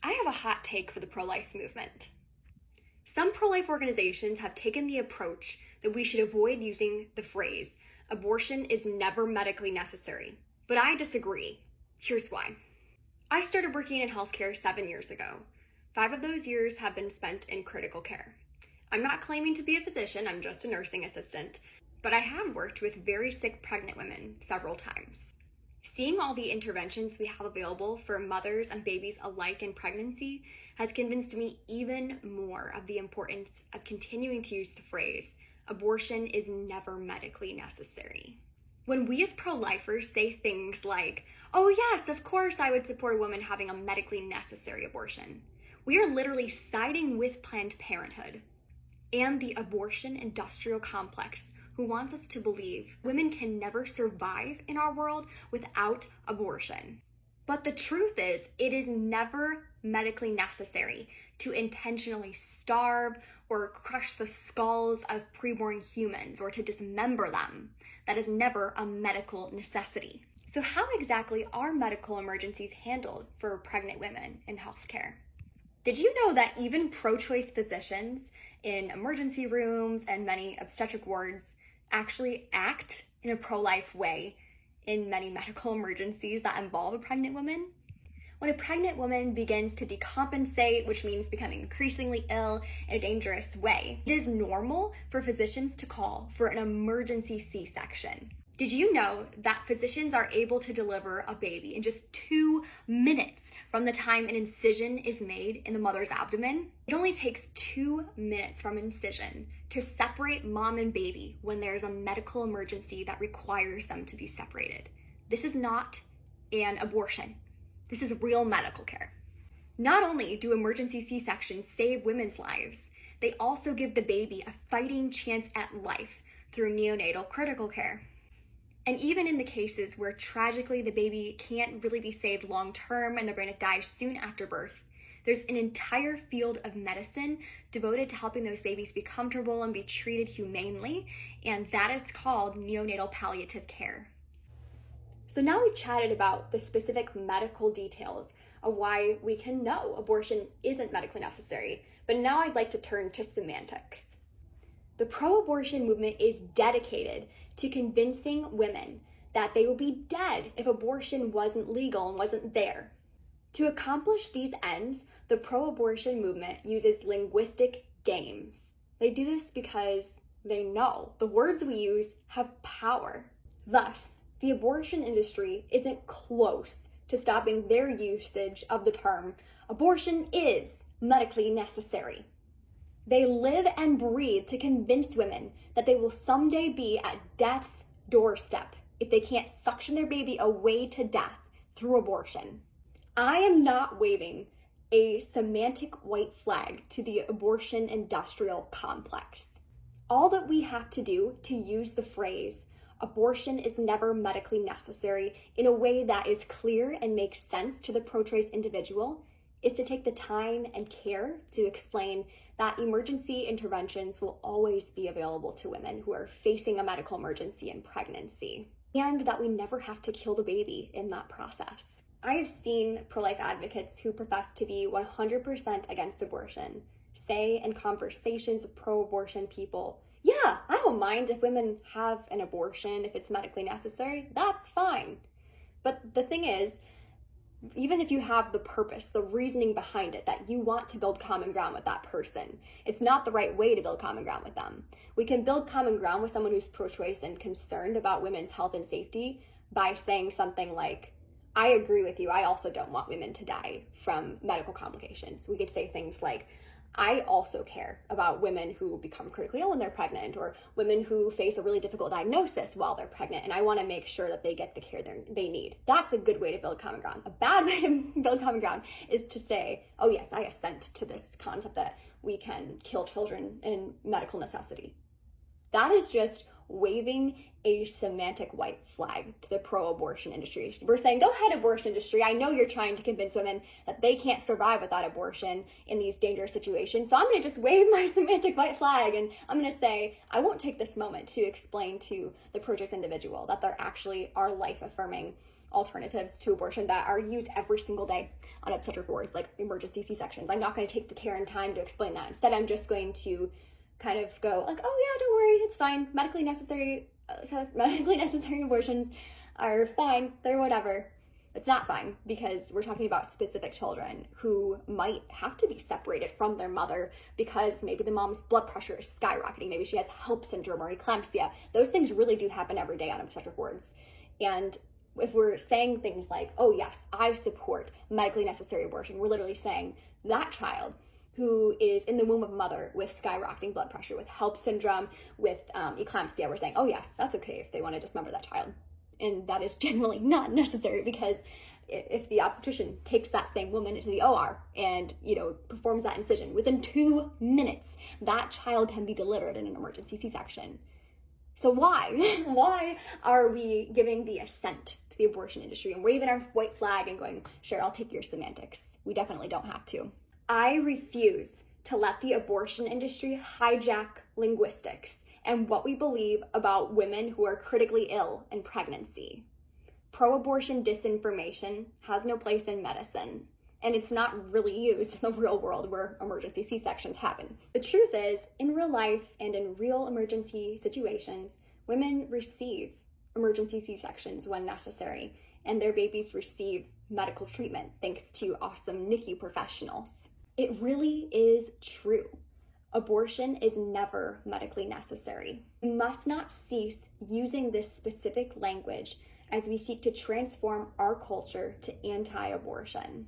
I have a hot take for the pro-life movement. Some pro-life organizations have taken the approach that we should avoid using the phrase, abortion is never medically necessary. But I disagree. Here's why. I started working in healthcare 7 years ago. 5 of those years have been spent in critical care. I'm not claiming to be a physician, I'm just a nursing assistant, but I have worked with very sick pregnant women several times. Seeing all the interventions we have available for mothers and babies alike in pregnancy has convinced me even more of the importance of continuing to use the phrase, abortion is never medically necessary. When we as pro-lifers say things like, oh yes, of course I would support a woman having a medically necessary abortion, we are literally siding with Planned Parenthood and the abortion industrial complex who wants us to believe women can never survive in our world without abortion. But the truth is, it is never medically necessary to intentionally starve or crush the skulls of preborn humans or to dismember them. That is never a medical necessity. So how exactly are medical emergencies handled for pregnant women in healthcare? Did you know that even pro-choice physicians in emergency rooms and many obstetric wards actually act in a pro-life way in many medical emergencies that involve a pregnant woman? When a pregnant woman begins to decompensate, which means becoming increasingly ill in a dangerous way, it is normal for physicians to call for an emergency C-section. Did you know that physicians are able to deliver a baby in just 2 minutes from the time an incision is made in the mother's abdomen? It only takes 2 minutes from incision to separate mom and baby when there's a medical emergency that requires them to be separated. This is not an abortion. This is real medical care. Not only do emergency C-sections save women's lives, they also give the baby a fighting chance at life through neonatal critical care. And even in the cases where tragically the baby can't really be saved long term and they're going to die soon after birth, there's an entire field of medicine devoted to helping those babies be comfortable and be treated humanely, and that is called neonatal palliative care. So now we've chatted about the specific medical details of why we can know abortion isn't medically necessary, but now I'd like to turn to semantics. The pro-abortion movement is dedicated to convincing women that they would be dead if abortion wasn't legal and wasn't there. To accomplish these ends, the pro-abortion movement uses linguistic games. They do this because they know the words we use have power. Thus, the abortion industry isn't close to stopping their usage of the term, abortion is medically necessary. They live and breathe to convince women that they will someday be at death's doorstep if they can't suction their baby away to death through abortion. I am not waving a semantic white flag to the abortion industrial complex. All that we have to do to use the phrase, abortion is never medically necessary, in a way that is clear and makes sense to the pro-choice individual is to take the time and care to explain that emergency interventions will always be available to women who are facing a medical emergency in pregnancy, and that we never have to kill the baby in that process. I have seen pro-life advocates who profess to be 100% against abortion say in conversations with pro-abortion people, yeah, I don't mind if women have an abortion if it's medically necessary, that's fine. But the thing is, even if you have the purpose, the reasoning behind it, that you want to build common ground with that person, it's not the right way to build common ground with them. We can build common ground with someone who's pro-choice and concerned about women's health and safety by saying something like, I agree with you, I also don't want women to die from medical complications. We could say things like, I also care about women who become critically ill when they're pregnant, or women who face a really difficult diagnosis while they're pregnant, and I want to make sure that they get the care they need. That's a good way to build common ground. A bad way to build common ground is to say, oh yes, I assent to this concept that we can kill children in medical necessity. That is just waving a semantic white flag to the pro-abortion industry. We're saying, go ahead, abortion industry. I know you're trying to convince women that they can't survive without abortion in these dangerous situations. So I'm going to just wave my semantic white flag and I'm going to say, I won't take this moment to explain to the pro-choice individual that there actually are life-affirming alternatives to abortion that are used every single day on obstetric wards, like emergency C-sections. I'm not going to take the care and time to explain that. Instead, I'm just going to kind of go like, oh yeah, don't worry, it's fine. Medically necessary abortions are fine. They're whatever. It's not fine, because we're talking about specific children who might have to be separated from their mother because maybe the mom's blood pressure is skyrocketing. Maybe she has HELLP syndrome or eclampsia. Those things really do happen every day on obstetric wards. And if we're saying things like, oh yes, I support medically necessary abortion, we're literally saying that child who is in the womb of a mother with skyrocketing blood pressure, with HELLP syndrome, with eclampsia, we're saying, oh yes, that's okay if they want to dismember that child. And that is generally not necessary, because if the obstetrician takes that same woman into the OR and, performs that incision, within 2 minutes, that child can be delivered in an emergency C-section. So why are we giving the assent to the abortion industry and waving our white flag and going, sure, I'll take your semantics? We definitely don't have to. I refuse to let the abortion industry hijack linguistics and what we believe about women who are critically ill in pregnancy. Pro-abortion disinformation has no place in medicine, and it's not really used in the real world where emergency C-sections happen. The truth is, in real life and in real emergency situations, women receive emergency C-sections when necessary, and their babies receive medical treatment thanks to awesome NICU professionals. It really is true. Abortion is never medically necessary. We must not cease using this specific language as we seek to transform our culture to anti-abortion.